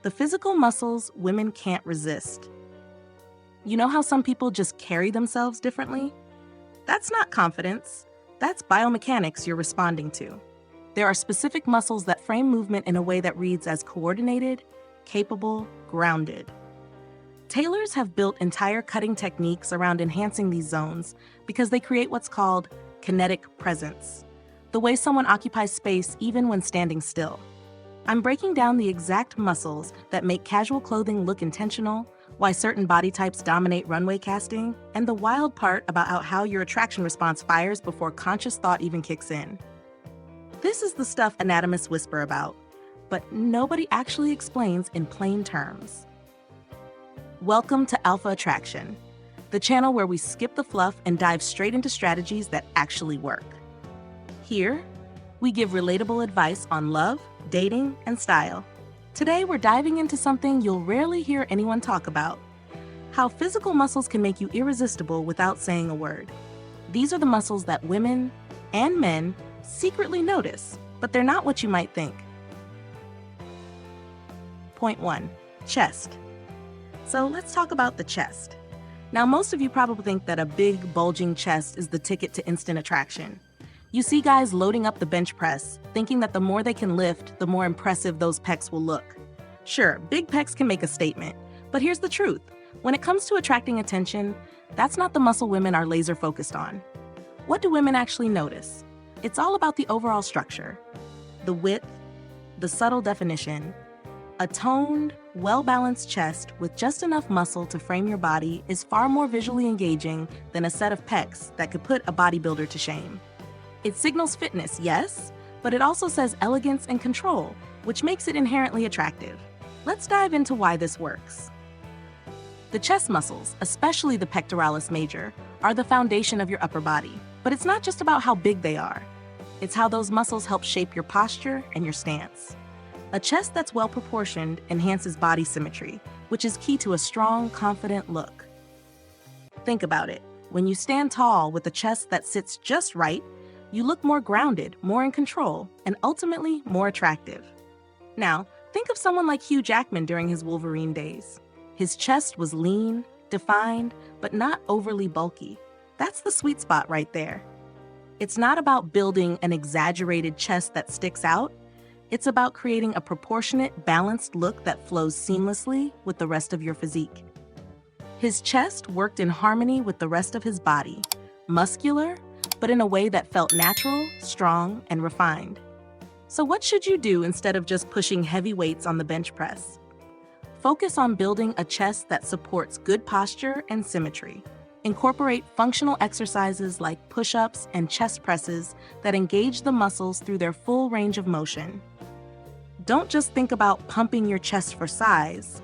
the physical muscles women can't resist. You know how some people just carry themselves differently? That's not confidence. That's biomechanics you're responding to. There are specific muscles that frame movement in a way that reads as coordinated, capable, grounded. Tailors have built entire cutting techniques around enhancing these zones because they create what's called kinetic presence, the way someone occupies space even when standing still. I'm breaking down the exact muscles that make casual clothing look intentional, why certain body types dominate runway casting, and the wild part about how your attraction response fires before conscious thought even kicks in. This is the stuff anatomists whisper about, but nobody actually explains in plain terms. Welcome to Alpha Attraction, the channel where we skip the fluff and dive straight into strategies that actually work. Here, we give relatable advice on love, dating, and style. Today, we're diving into something you'll rarely hear anyone talk about: how physical muscles can make you irresistible without saying a word. These are the muscles that women and men secretly notice, but they're not what you might think. Point 1. Chest. So let's talk about the chest. Now, most of you probably think that a big, bulging chest is the ticket to instant attraction. You see guys loading up the bench press, thinking that the more they can lift, the more impressive those pecs will look. Sure, big pecs can make a statement, but here's the truth. When it comes to attracting attention, that's not the muscle women are laser focused on. What do women actually notice? It's all about the overall structure, the width, the subtle definition. A toned, well-balanced chest with just enough muscle to frame your body is far more visually engaging than a set of pecs that could put a bodybuilder to shame. It signals fitness, yes, but it also says elegance and control, which makes it inherently attractive. Let's dive into why this works. The chest muscles, especially the pectoralis major, are the foundation of your upper body. But it's not just about how big they are. It's how those muscles help shape your posture and your stance. A chest that's well proportioned enhances body symmetry, which is key to a strong, confident look. Think about it. When you stand tall with a chest that sits just right, you look more grounded, more in control, and ultimately more attractive. Now, think of someone like Hugh Jackman during his Wolverine days. His chest was lean, defined, but not overly bulky. That's the sweet spot right there. It's not about building an exaggerated chest that sticks out. It's about creating a proportionate, balanced look that flows seamlessly with the rest of your physique. His chest worked in harmony with the rest of his body, muscular, but in a way that felt natural, strong, and refined. So what should you do instead of just pushing heavy weights on the bench press? Focus on building a chest that supports good posture and symmetry. Incorporate functional exercises like push-ups and chest presses that engage the muscles through their full range of motion. Don't just think about pumping your chest for size.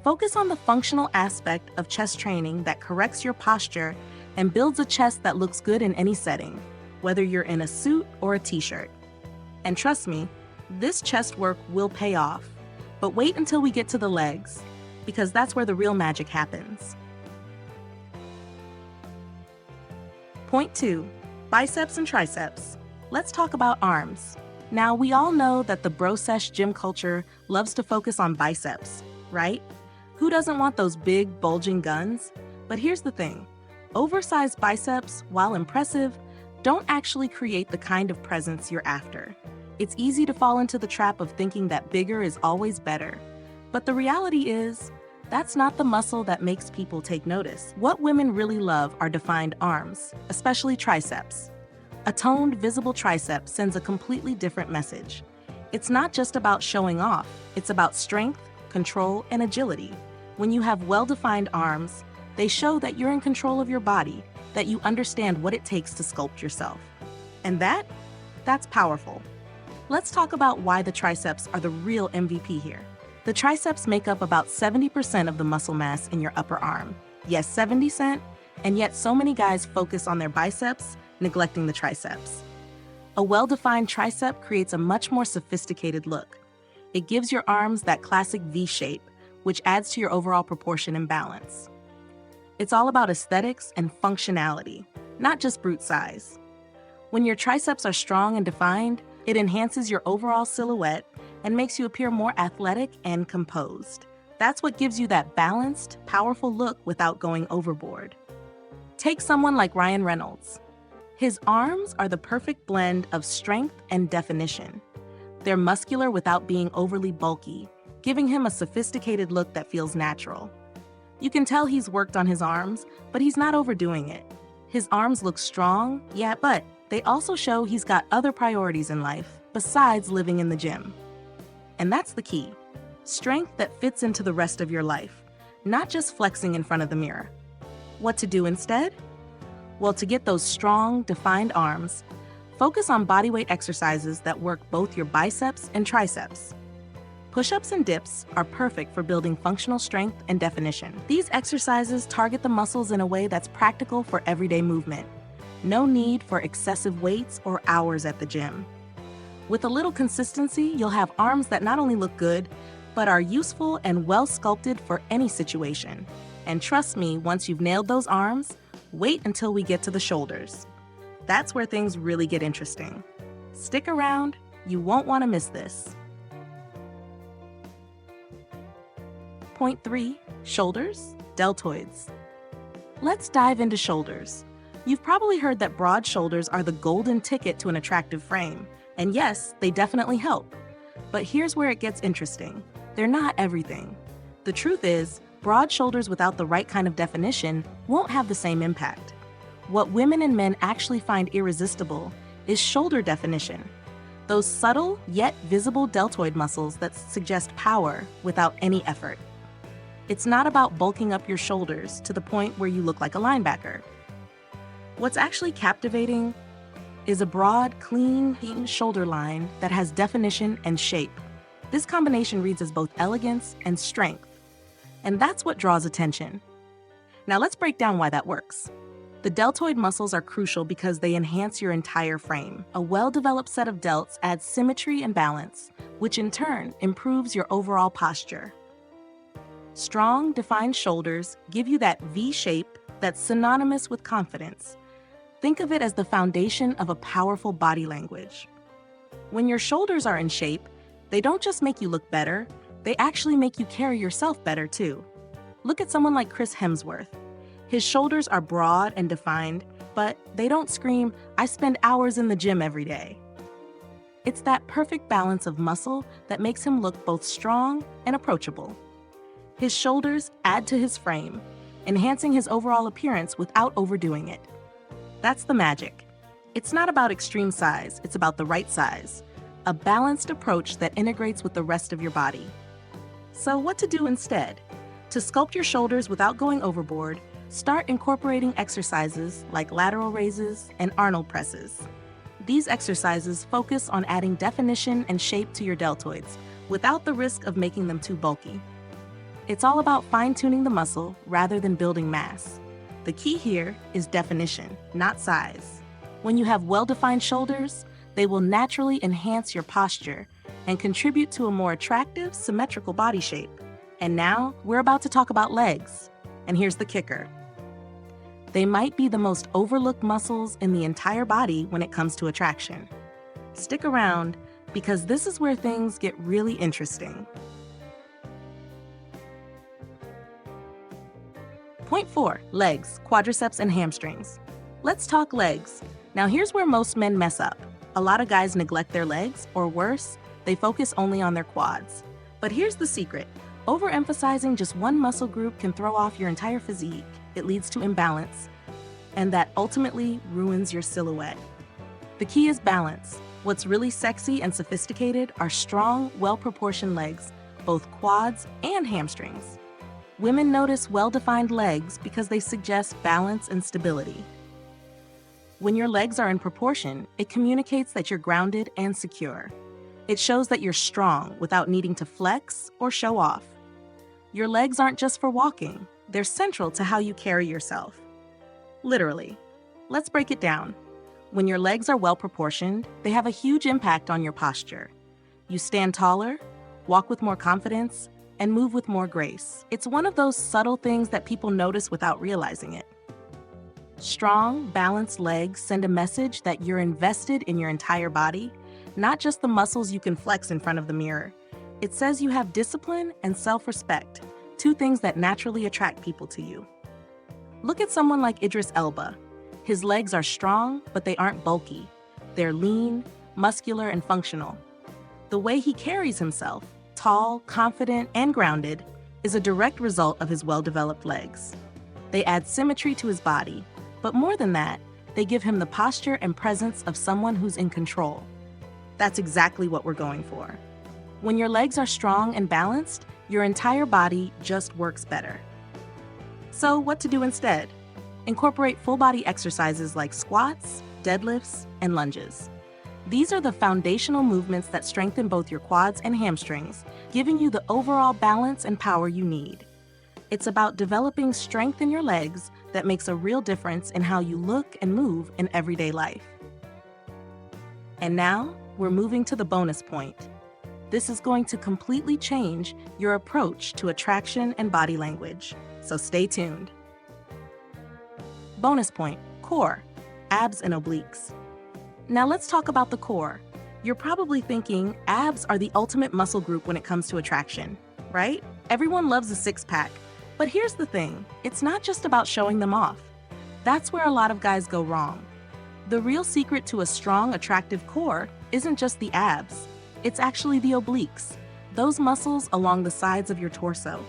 Focus on the functional aspect of chest training that corrects your posture and builds a chest that looks good in any setting, whether you're in a suit or a t-shirt. And trust me, this chest work will pay off. But wait until we get to the legs, because that's where the real magic happens. Point 2. Biceps and triceps. Let's talk about arms. Now, we all know that the bro-sesh gym culture loves to focus on biceps, right? Who doesn't want those big, bulging guns? But here's the thing. Oversized biceps, while impressive, don't actually create the kind of presence you're after. It's easy to fall into the trap of thinking that bigger is always better. But the reality is, that's not the muscle that makes people take notice. What women really love are defined arms, especially triceps. A toned, visible tricep sends a completely different message. It's not just about showing off, it's about strength, control, and agility. When you have well-defined arms, they show that you're in control of your body, that you understand what it takes to sculpt yourself. And that's powerful. Let's talk about why the triceps are the real MVP here. The triceps make up about 70% of the muscle mass in your upper arm. Yes, 70%, and yet so many guys focus on their biceps, neglecting the triceps. A well-defined tricep creates a much more sophisticated look. It gives your arms that classic V shape, which adds to your overall proportion and balance. It's all about aesthetics and functionality, not just brute size. When your triceps are strong and defined, it enhances your overall silhouette and makes you appear more athletic and composed. That's what gives you that balanced, powerful look without going overboard. Take someone like Ryan Reynolds. His arms are the perfect blend of strength and definition. They're muscular without being overly bulky, giving him a sophisticated look that feels natural. You can tell he's worked on his arms, but he's not overdoing it. His arms look strong, yeah, but they also show he's got other priorities in life besides living in the gym. And that's the key. Strength that fits into the rest of your life, not just flexing in front of the mirror. What to do instead? Well, to get those strong, defined arms, focus on bodyweight exercises that work both your biceps and triceps. Push-ups and dips are perfect for building functional strength and definition. These exercises target the muscles in a way that's practical for everyday movement. No need for excessive weights or hours at the gym. With a little consistency, you'll have arms that not only look good, but are useful and well sculpted for any situation. And trust me, once you've nailed those arms, wait until we get to the shoulders. That's where things really get interesting. Stick around, you won't want to miss this. Point 3, shoulders, deltoids. Let's dive into shoulders. You've probably heard that broad shoulders are the golden ticket to an attractive frame. And yes, they definitely help. But here's where it gets interesting. They're not everything. The truth is, broad shoulders without the right kind of definition won't have the same impact. What women and men actually find irresistible is shoulder definition. Those subtle yet visible deltoid muscles that suggest power without any effort. It's not about bulking up your shoulders to the point where you look like a linebacker. What's actually captivating is a broad, clean shoulder line that has definition and shape. This combination reads as both elegance and strength. And that's what draws attention. Now let's break down why that works. The deltoid muscles are crucial because they enhance your entire frame. A well-developed set of delts adds symmetry and balance, which in turn improves your overall posture. Strong, defined shoulders give you that V shape that's synonymous with confidence. Think of it as the foundation of a powerful body language. When your shoulders are in shape, they don't just make you look better, they actually make you carry yourself better too. Look at someone like Chris Hemsworth. His shoulders are broad and defined, but they don't scream, "I spend hours in the gym every day." It's that perfect balance of muscle that makes him look both strong and approachable. His shoulders add to his frame, enhancing his overall appearance without overdoing it. That's the magic. It's not about extreme size, it's about the right size. A balanced approach that integrates with the rest of your body. So what to do instead? To sculpt your shoulders without going overboard, start incorporating exercises like lateral raises and Arnold presses. These exercises focus on adding definition and shape to your deltoids without the risk of making them too bulky. It's all about fine-tuning the muscle rather than building mass. The key here is definition, not size. When you have well-defined shoulders, they will naturally enhance your posture and contribute to a more attractive, symmetrical body shape. And now, we're about to talk about legs. And here's the kicker. They might be the most overlooked muscles in the entire body when it comes to attraction. Stick around, because this is where things get really interesting. Point 4, legs, quadriceps, and hamstrings. Let's talk legs. Now here's where most men mess up. A lot of guys neglect their legs, or worse, they focus only on their quads. But here's the secret. Overemphasizing just one muscle group can throw off your entire physique. It leads to imbalance, and that ultimately ruins your silhouette. The key is balance. What's really sexy and sophisticated are strong, well-proportioned legs, both quads and hamstrings. Women notice well-defined legs because they suggest balance and stability. When your legs are in proportion, it communicates that you're grounded and secure. It shows that you're strong without needing to flex or show off. Your legs aren't just for walking, they're central to how you carry yourself. Literally. Let's break it down. When your legs are well-proportioned, they have a huge impact on your posture. You stand taller, walk with more confidence, and move with more grace. It's one of those subtle things that people notice without realizing it. Strong, balanced legs send a message that you're invested in your entire body, not just the muscles you can flex in front of the mirror. It says you have discipline and self-respect, two things that naturally attract people to you. Look at someone like Idris Elba. His legs are strong, but they aren't bulky. They're lean, muscular, and functional. The way he carries himself, tall, confident, and grounded, is a direct result of his well-developed legs. They add symmetry to his body, but more than that, they give him the posture and presence of someone who's in control. That's exactly what we're going for. When your legs are strong and balanced, your entire body just works better. So what to do instead? Incorporate full-body exercises like squats, deadlifts, and lunges. These are the foundational movements that strengthen both your quads and hamstrings, giving you the overall balance and power you need. It's about developing strength in your legs that makes a real difference in how you look and move in everyday life. And now, we're moving to the bonus point. This is going to completely change your approach to attraction and body language, so stay tuned. Bonus point, core, abs and obliques. Now let's talk about the core. You're probably thinking abs are the ultimate muscle group when it comes to attraction, right? Everyone loves a six-pack, but here's the thing, it's not just about showing them off. That's where a lot of guys go wrong. The real secret to a strong, attractive core isn't just the abs, it's actually the obliques, those muscles along the sides of your torso.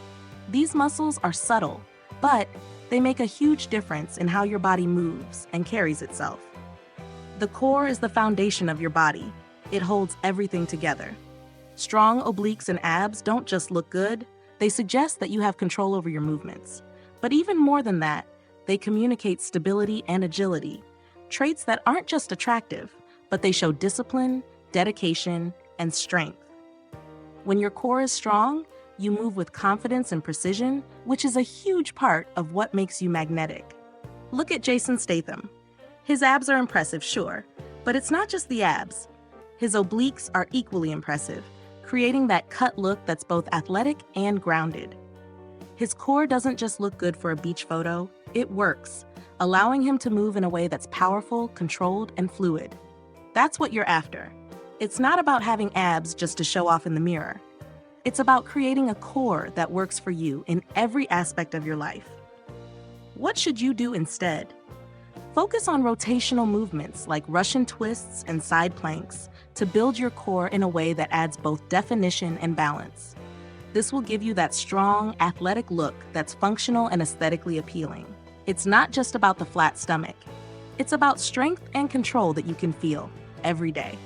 These muscles are subtle, but they make a huge difference in how your body moves and carries itself. The core is the foundation of your body. It holds everything together. Strong obliques and abs don't just look good, they suggest that you have control over your movements. But even more than that, they communicate stability and agility, traits that aren't just attractive, but they show discipline, dedication, and strength. When your core is strong, you move with confidence and precision, which is a huge part of what makes you magnetic. Look at Jason Statham. His abs are impressive, sure, but it's not just the abs. His obliques are equally impressive, creating that cut look that's both athletic and grounded. His core doesn't just look good for a beach photo, it works, allowing him to move in a way that's powerful, controlled, and fluid. That's what you're after. It's not about having abs just to show off in the mirror. It's about creating a core that works for you in every aspect of your life. What should you do instead? Focus on rotational movements like Russian twists and side planks to build your core in a way that adds both definition and balance. This will give you that strong, athletic look that's functional and aesthetically appealing. It's not just about the flat stomach. It's about strength and control that you can feel every day.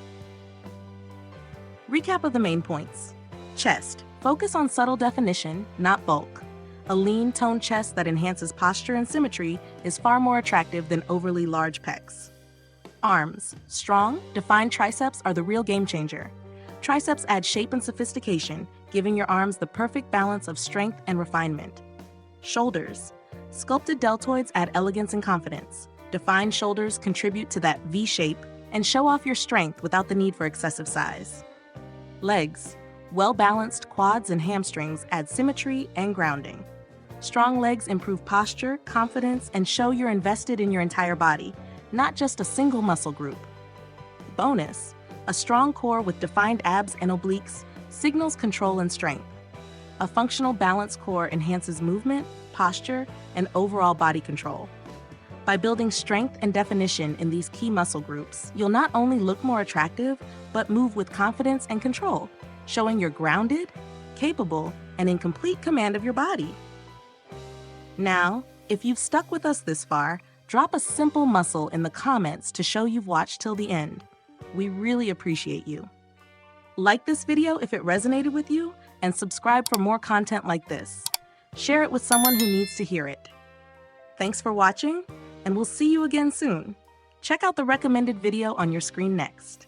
Recap of the main points. Chest. Focus on subtle definition, not bulk. A lean, toned chest that enhances posture and symmetry is far more attractive than overly large pecs. Arms. Strong, defined triceps are the real game changer. Triceps add shape and sophistication, giving your arms the perfect balance of strength and refinement. Shoulders. Sculpted deltoids add elegance and confidence. Defined shoulders contribute to that V shape and show off your strength without the need for excessive size. Legs. Well-balanced quads and hamstrings add symmetry and grounding. Strong legs improve posture, confidence, and show you're invested in your entire body, not just a single muscle group. Bonus, a strong core with defined abs and obliques signals control and strength. A functional balanced core enhances movement, posture, and overall body control. By building strength and definition in these key muscle groups, you'll not only look more attractive, but move with confidence and control, showing you're grounded, capable, and in complete command of your body. Now, if you've stuck with us this far, drop a simple muscle in the comments to show you've watched till the end. We really appreciate you. Like this video if it resonated with you, and subscribe for more content like this. Share it with someone who needs to hear it. Thanks for watching, and we'll see you again soon. Check out the recommended video on your screen next.